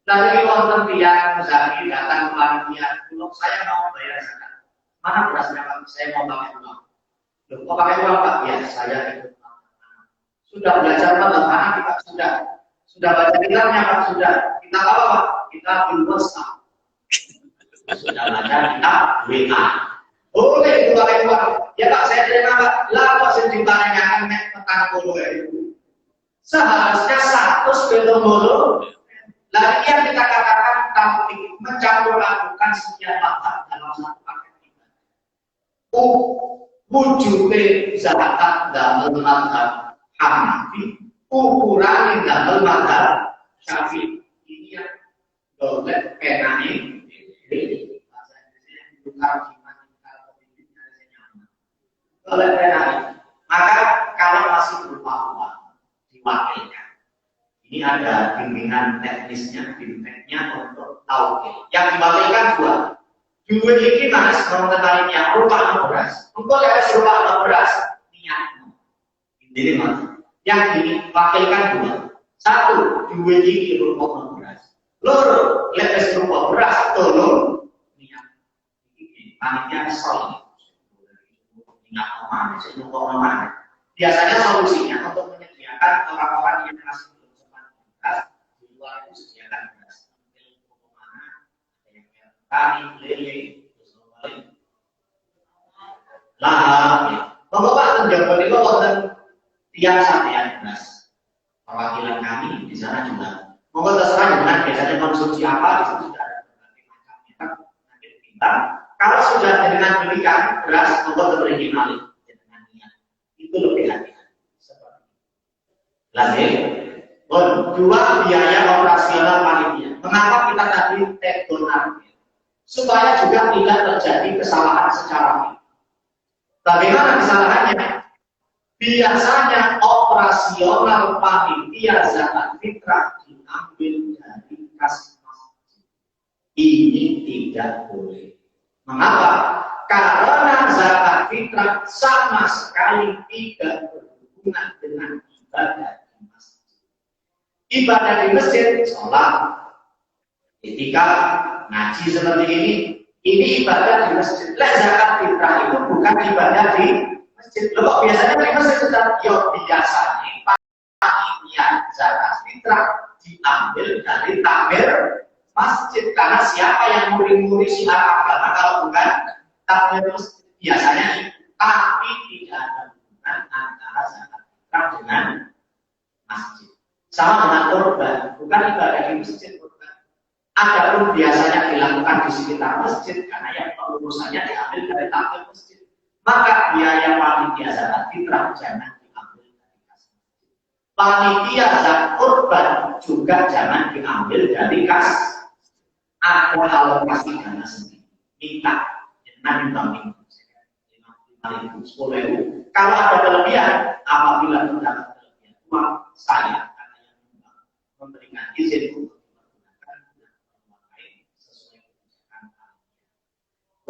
Dari wonten tiyang Zaki datang ke panitia, "Kalau saya mau bayar zakat, mana berasnya Pak? Saya mau pakai uang." "Loh, kok pakai uang Pak?" "Ya, saya ikut." "Sudah belajar Pak?" "Kita sudah." "Sudah baca kitabnya Pak?" "Sudah." "Kita apa Pak?" "Kita WhatsApp." "Sudah baca kitab WA." "Boleh itu pakai uang." "Ya Pak, saya terima Pak." "Lah kok sing ditanyakan nek petang 10.000?" Seharusnya 170. Lagi yang kita katakan tapi mencampur adukan sekian mazhab dalam satu paket kita. Wujudnya zakat dalam mazhab Hanafi, ukuran dalam mazhab Syafi'i. Ini yang boleh kenani. Bahasa Inggrisnya bukan boleh kenani. Maka kalau masih berupa uang diwakilkan. Ini ada bimbingan teknisnya, bimbingannya untuk tauhid. Yang diwakilkan 2. Duit ini mas mau tertariknya rupa beras. Engkau lihat rupa beras niatmu. Ini mas. Yang diwakilkan 2. 1. Duit ini rupa beras. Loro lihat rupa beras tolong niat. Ini panitia sol. Niat mana? Sesuatu mana? Biasanya solusinya untuk menyediakan orang-orang yang masih di luar itu sediakan beras. Mana ada yang kari, lele, terus kembali. Lah, Bapak penjabat itu wonten tiang sampean beras. Perwakilan kami di sana juga. Monggo terserah dengan biasanya konsumsi apa di situ sudah ada berbagai macamnya. Nanti ditimbang. Kalau sudah dengan belikan beras, monggo terberi malih dengan niat. Itu lebih hati-hati. Seperti itu. Lanjut. 2. Biaya operasional panitia. Mengapa kita tadi tektonan? Supaya juga tidak terjadi kesalahan secara ini. Bagaimana kesalahannya? Biasanya operasional panitia zakat fitrah diambil dari kas masjid. Ini tidak boleh. Mengapa? Karena zakat fitrah sama sekali tidak berhubungan dengan ibadah di masjid. Ibadah di masjid, sholat, ketika ngaji seperti ini ibadah di masjid. Zakat fitrah itu bukan ibadah di masjid. Loh, kok biasanya di masjid sudah biasanya panitia zakat fitrah diambil dari takmir masjid, karena siapa yang muri-muri syiar agama kalau bukan takmir masjid biasanya itu. Tapi tidak ada hubungan antara zakat fitrah dengan masjid. Sama dengan kurban, bukan ibadah di masjid. Adapun biasanya dilakukan di sekitar masjid karena yang pengurusannya diambil dari takmir masjid. Maka biaya panitia zakat fitrah jangan diambil dari kas masjid. Panitia zakat kurban juga jangan diambil dari kas. Ada alokasi dana sendiri. Minta, jangan minta 5.000, 10.000. Kalau ada kelebihan, apabila terdapat kelebihan uang, saya karena yang memberikan izin untuk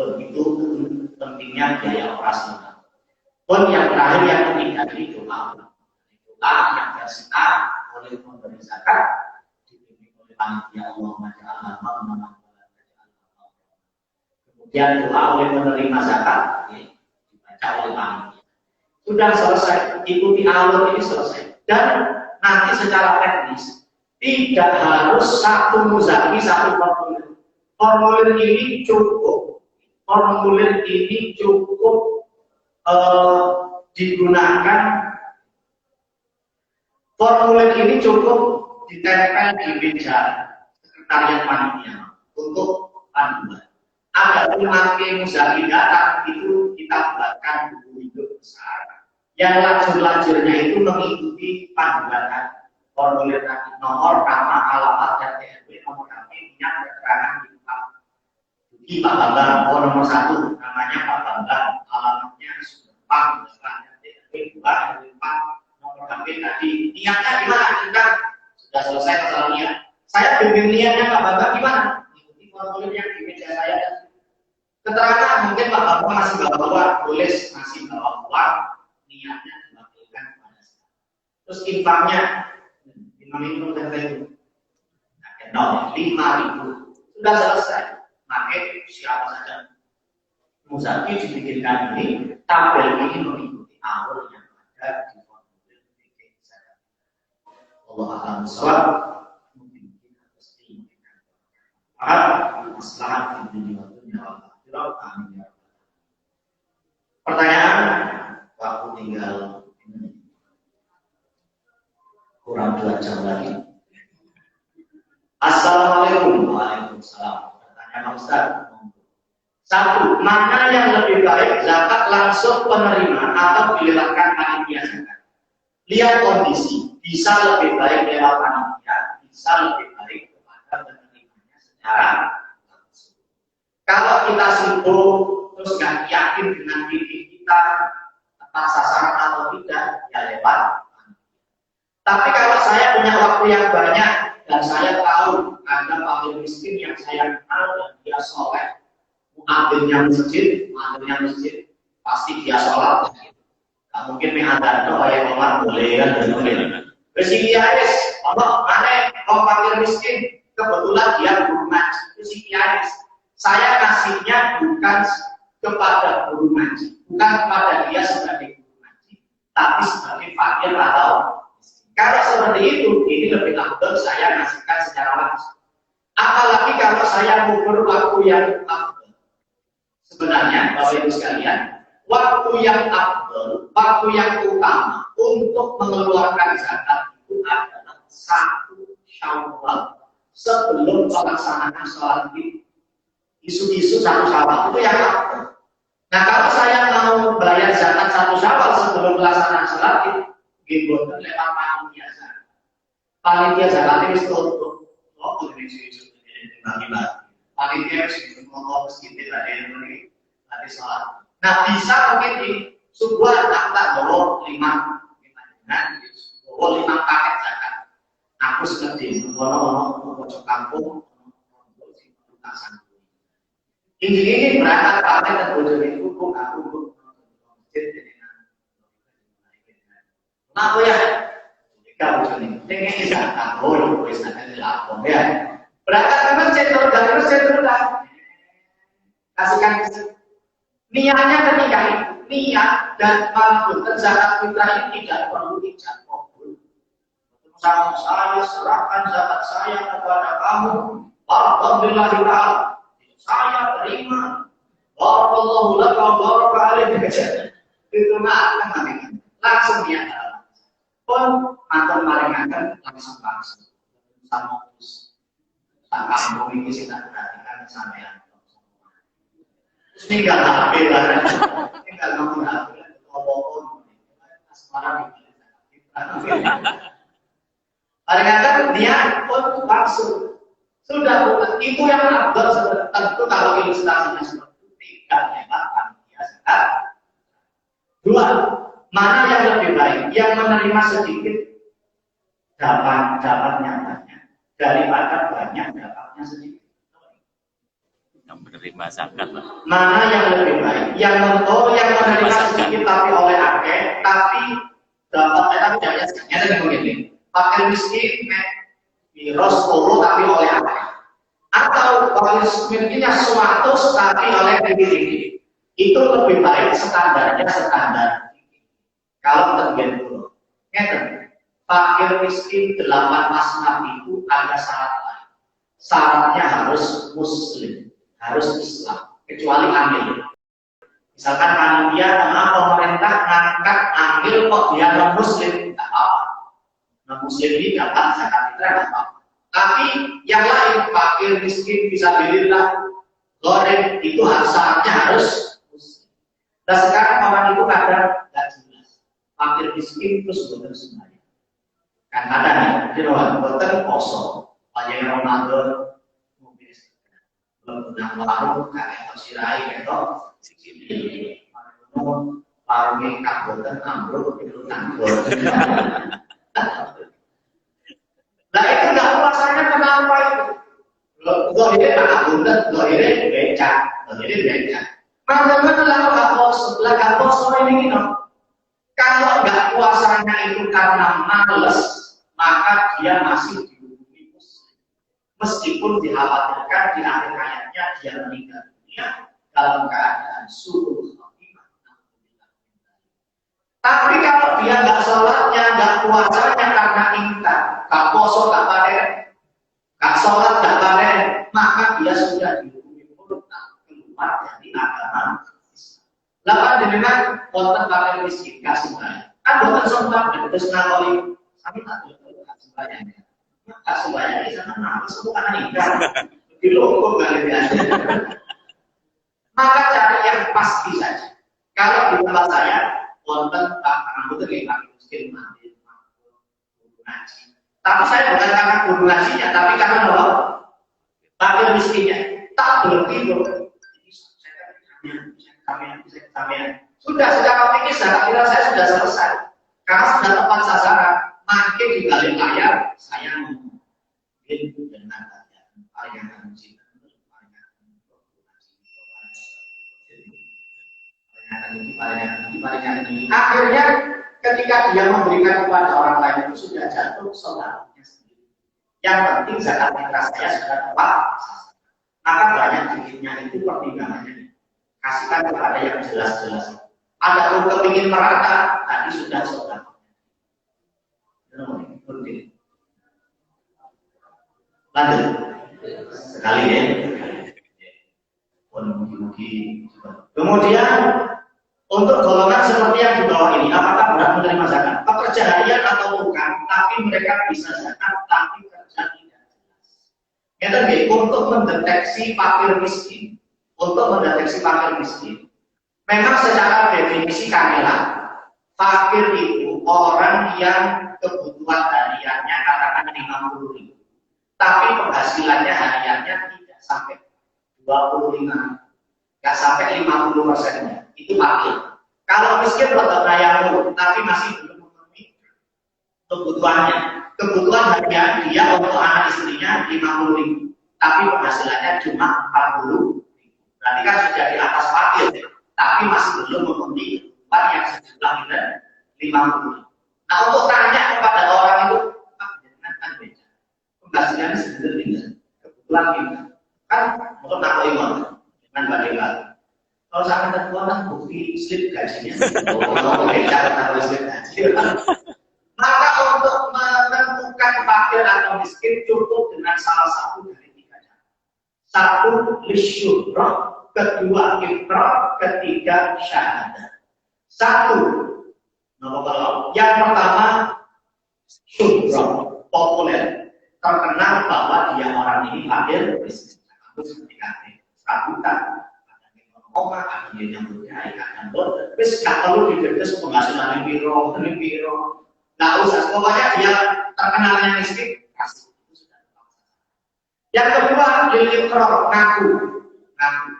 begitu pentingnya biaya operasional. Pun yang terakhir yang ketiga ini doa. Doa yang tersirat oleh pemberi zakat dipimpin oleh panitia Allahumma ja'alna mamman. Kemudian doa oleh penerima zakat dibaca oleh panitia. Sudah selesai, ikuti alur ini selesai. Dan nanti secara teknis tidak harus satu muzaki satu formulir. Formulir ini cukup digunakan. Formulir ini cukup ditempel di meja sekretariat panitia untuk panduan. Ada pemakai muzaki datang itu kita buatkan buku hidup besar. Yang lajur-lajurnya itu mengikuti panduan formulir tadi, nomor, nama, alamat, dan TRW, nomor HP, minyak, keterangan di Pak Bambang, nomor 1 namanya Pak Bambang, alamatnya Sumpang, TRW 2, RW 4, nomor HP tadi. Niatnya gimana? Kita sudah selesai masalah niat. Saya bimbing niatnya Pak Bambang gimana? Ikuti formulir yang di meja saya. Keterangan mungkin Pak Bambang masih bawa uang, tulis masih bawa uang, niatnya diwakilkan kepada saya. Terus infaknya 5.000 tertentu. Nah, 5.000 sudah selesai. Maka siapa saja muzaki dibikinkan ini, tabel ini mengikuti alur yang ada di formulir BK zakat. Allah akan sholat mungkin pasti masalah di dunia dunia akhirat. Amin. Pertanyaan, waktu tinggal kurang 2 jam lagi. Assalamualaikum. Waalaikumsalam. Pertanyaan Ustaz. 1. Mana yang lebih baik, zakat langsung penerima atau dilewatkan panitia zakat? Lihat kondisi, bisa lebih baik lewat panitia, bisa lebih baik kepada penerimanya secara langsung. Kalau kita sibuk terus nggak yakin dengan diri kita tepat sasaran atau tidak, ya lewat panitia. Tapi kalau saya punya waktu yang banyak dan saya tahu ada fakir miskin yang saya kenal dan dia soleh, muadzzinnya masjid, pasti dia sholat. Nggak mungkin mengadakan kayak Omar boleh kan? Bersikiaris, Allah mana kalau fakir miskin kebetulan dia guru ngaji, bersikiaris. Saya kasihnya bukan kepada guru ngaji, bukan kepada dia sebagai guru ngaji, tapi sebagai fakir atau kalau seperti itu, ini lebih afdal saya ngasihkan secara langsung. Apalagi kalau saya mengukur waktu yang afdal. Sebenarnya, Bapak Ibu sekalian, waktu yang afdal, waktu yang utama untuk mengeluarkan zakat itu adalah 1 Syawal sebelum pelaksanaan sholat Id. Isu-isu 1 Syawal itu yang afdal. Nah, kalau saya mau bayar zakat 1 Syawal sebelum pelaksanaan sholat Id, dibuatkan lewat panitia zakat. Panitia zakat itu tutup. Oh, ini isu-isu bagi-bagi. Panitia harus ngomong sedikit tadi sholat. Nah, bisa mungkin di sebuah akta bawa 5 paket zakat. Aku seperti mau pojok kampung, ini berangkat paket dan bojol itu aku masjid. Kenapa ya? Kau cuni, dengan zakat, oh, wis zakat dilapor ya. Berangkat ke masjid, kalau dari masjid sudah kasihkan niatnya ketika itu, niat dan menentukan zakat fitrah ini tidak perlu ijab kabul. Sama saya serahkan zakat saya kepada kamu, alhamdulillah ta'ala. Saya terima. Barakallahu laka wa baraka alaihi. Itu akan langsung niat. Pun antar maringakan langsung sama terus. Kamu ini kita perhatikan sama yang tinggal HP lah, tinggal ngomong HP, ngomong asmara kadang-kadang dia pun langsung sudah bukan itu yang abdul tentu kalau ilustrasinya seperti itu tidak hebatkan dia zakat. Dua, mana yang lebih baik? Yang menerima sedikit dapatnya banyak daripada banyak dapatnya sedikit. Yang menerima zakat lah. Mana yang lebih baik? Yang menerima sedikit tapi oleh akeh, tapi dapat tidak sedikit begini. Fakir miskin miros 10 tapi oleh akeh. Atau fakir miskinnya 100 tapi oleh tinggi. Itu lebih baik standarnya standar. Kalau terbiar dulu, fakir miskin 8 masnaf itu ada syarat lain. Syaratnya harus muslim, harus Islam, kecuali amil. Misalkan panitia karena pemerintah ngangkat amil kok dia non muslim, tidak apa. Non muslim ini dapat zakat fitrah tidak apa. Tapi yang lain fakir miskin bisa bilillah, goreng itu syaratnya harus muslim. Dan sekarang orang itu kadang tidak jelas. Fakir miskin terus betul semuanya. Kan ada nih, di luar betul kosong, banyak Ramadan. Benang warung kakek sirai ketok sikili warungnya kabutan ambruk itu tanggung. Nah itu nggak puasanya kenapa itu? Lo ini tak abundan, lo ini becak. Mana-mana lah kaposo ini gitu. Kalau nggak puasanya itu karena males, maka dia masih dihukumi muslim. Meskipun dikhawatirkan di akhir hayatnya dia meninggal dunia dalam keadaan suruh khotimah. Tapi kalau dia nggak sholatnya, nggak puasanya karena ingkar, nggak poso, nggak panen, nggak sholat, nggak panen, maka dia sudah dihukumi murtad, keluar dari agama Islam. Lalu dengan konten pakai miskin, nggak sembahyang. Kan bukan sembahyang, terus ngakoli, kami tak boleh nggak sembahyang. Nggak sembahyang di sana nangis, bukan ingkar. Di loko kali biasa. Maka cari yang pasti saja. Kalau di tempat saya, konten rambut itu kayak miskin mati, ngaji. Tapi saya bukan karena guru ngajinya, tapi karena apa? Takdir miskinnya tak bertidur. Saya sudah secara fikih saya kira saya sudah selesai. Karena sudah tepat sasaran. Makin di balik layar saya ngomong dengan paringan cinta, paringan ini. Akhirnya ketika dia memberikan kepada orang lain itu sudah jatuh saudaranya sendiri. Yang penting zakat fitrah saya sudah tepat. Maka banyak dikitnya itu pertimbangannya. Kasihkan kepada yang jelas-jelas. Ada pun kepingin merata, tadi sudah saudara. Lanjut. Sekali ya. Kemudian untuk golongan seperti yang di bawah ini, apakah berat menerima zakat? Pekerja harian atau bukan, tapi mereka bisa zakat, tapi kerja tidak jelas. Untuk mendeteksi fakir miskin, memang secara definisi kamilah, fakir itu orang yang kebutuhan hariannya katakan 50.000, tapi penghasilannya hariannya tidak sampai 25, nggak sampai 50%-nya, itu fakir. Kalau miskin tetap layak, tapi masih belum memenuhi kebutuhannya. Kebutuhan harian dia untuk anak istrinya 50.000, tapi penghasilannya cuma 40.000. Berarti kan sudah di atas fakir, tapi masih belum memenuhi kebutuhan yang sejumlah 50.000. Nah, untuk tanya kepada orang itu lagi. Kan untuk aku imam dengan badai. Kalau sampai tertua kan bukti slip gajinya. Kalau beda taruh slip gaji. Maka untuk menentukan fakir atau miskin cukup dengan salah satu dari tiga cara. Satu, lisyurah. Kedua, ikrah. Ketiga, syahadat. Satu, yang pertama, syurah, populer. Terkenal bahwa dia orang ini fakir miskin. Aku seperti kata, serabutan. Ada yang berjaya, kadang terus gak perlu didetes penghasilan biro, nggak usah. Pokoknya dia terkenalnya miskin, pasti itu sudah terpaksa. Yang kedua, lilikro, ngaku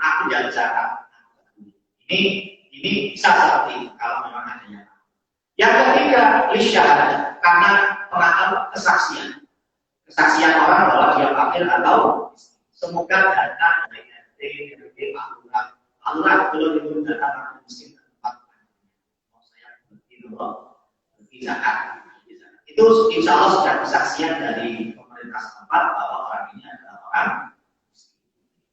aku jalan zakat. Ini bisa seperti kalau memang adanya. Yang ketiga, lisyahadat, karena pengakuan kesaksian orang bahwa dia fakir atau miskin. Semoga data dari RT, Alurah belum diberi data orang miskin tempat mau saya bagi zakat. Itu insya Allah sudah kesaksian dari pemerintah setempat bahwa orang ini adalah orang miskin.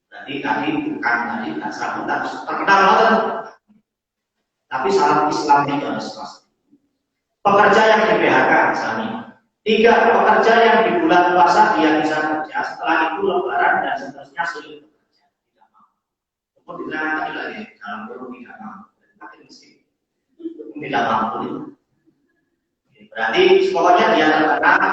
Jadi tadi bukan tadi tak serabutan terkenal banget. Tapi syarat Islamnya itu harus pasti. Pekerja yang di PHK misalnya. 3, pekerja yang di bulan puasa dia bisa kerja, setelah itu lebaran dan seterusnya sulit bekerja, tidak mau. Kemudian lagi dalam burung tidak mampu, makin miskin, tidak mampu. Berarti pokoknya dia terkena.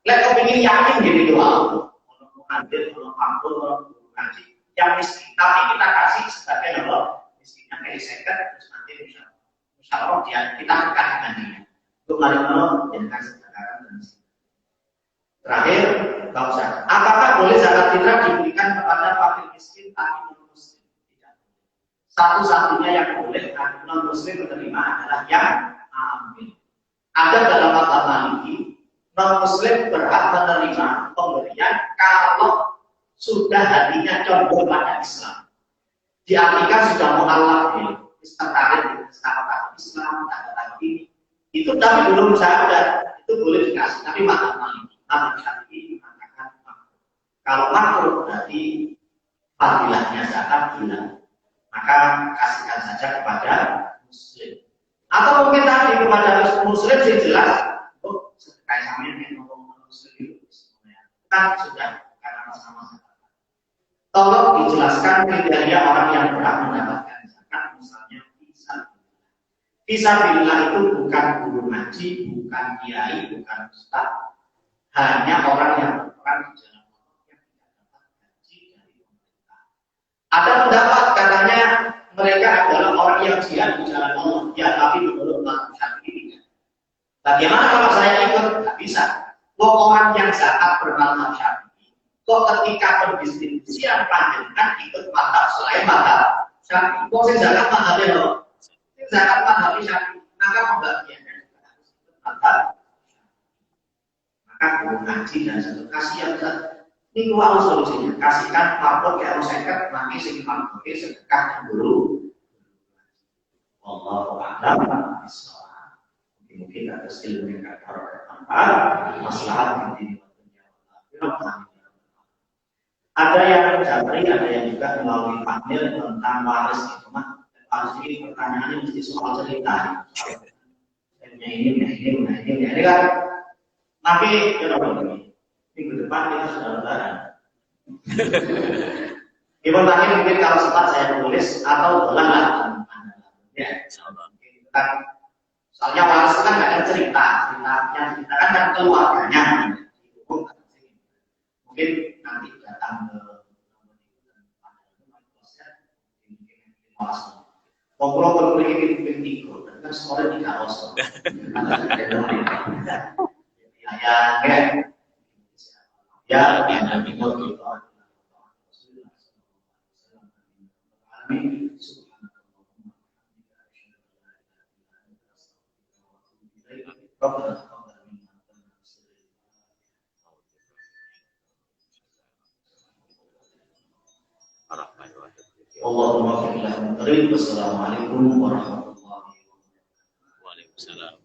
Lihat kepingin yakin jadi doa, kalau mengambil, kalau mampu, kalau ngaji, yang miskin. Tapi kita kasih sebagai nomor miskinnya kayak seket, terus nanti insya Allah dia kita tekan dengan dia. Untuk malam jadikan sedekah dan miskin. Terakhir, apakah boleh zakat fitrah diberikan kepada fakir miskin tapi non muslim? Tidak. Satu-satunya yang boleh non muslim menerima adalah yang amil. Ada dalam mazhab Maliki, non muslim berhak menerima pemberian kalau sudah hatinya condong pada Islam. Diartikan sudah mualaf, tertarik dengan Islam, kata ini. Itu tapi belum sadar, itu boleh dikasih. Tapi mazhab Maliki, mazhab Syafi'i mengatakan kalau makruh berarti fadilahnya zakat hilang. Maka kasihkan saja kepada muslim. Atau mungkin tadi kepada muslim sih jelas, sedekah sama yang ngomong muslim itu kan sudah karena sama-sama. Tolong dijelaskan kriteria orang yang berhak mendapatkan zakat, misalnya fisabilillah itu bukan guru ngaji, bukan kiai, bukan ustaz, hanya orang yang berperan di jalan Allah yang tidak dapat gaji dari pemerintah. Ada pendapat katanya mereka adalah orang yang jihad di jalan Allah, ya tapi menurut mazhab Syafi'i. Bagaimana kalau saya ikut? Tidak bisa. Kok orang yang zakat bermazhab Syafi'i, kok ketika pendistribusian panjenengan ikut mazhab selain mazhab Syafi'i, kok saya zakat mazhabnya loh? Zakat mazhab Syafi'i, maka pembagiannya juga harus ikut mazhab. Maka guru ngaji dan satu kasihan ini dua solusinya. Kasihkan mabuk yang seket, nanti sing mabuk sedekah dan guru. Wallahu a'lam bishawab. Mungkin ada skill mereka bermanfaat, maslahat di dunia. Ada yang mencari, ada yang juga melalui panel tentang waris itu mah. Pasti pertanyaannya mesti soal cerita. Ini kan. Tapi minggu depan kita sudah lebaran. Ibu tadi mungkin kalau sempat saya tulis atau ulang lah. Ya, kan. Soalnya waris kan nggak ada cerita yang ceritakan kan keluarganya. Mungkin nanti datang ke ngobrol ini tiga, kan sore tidak kosong. Ya, Allahumma salli ala Muhammad. Wassalamualaikum warahmatullahi wabarakatuh. Waalaikumsalam.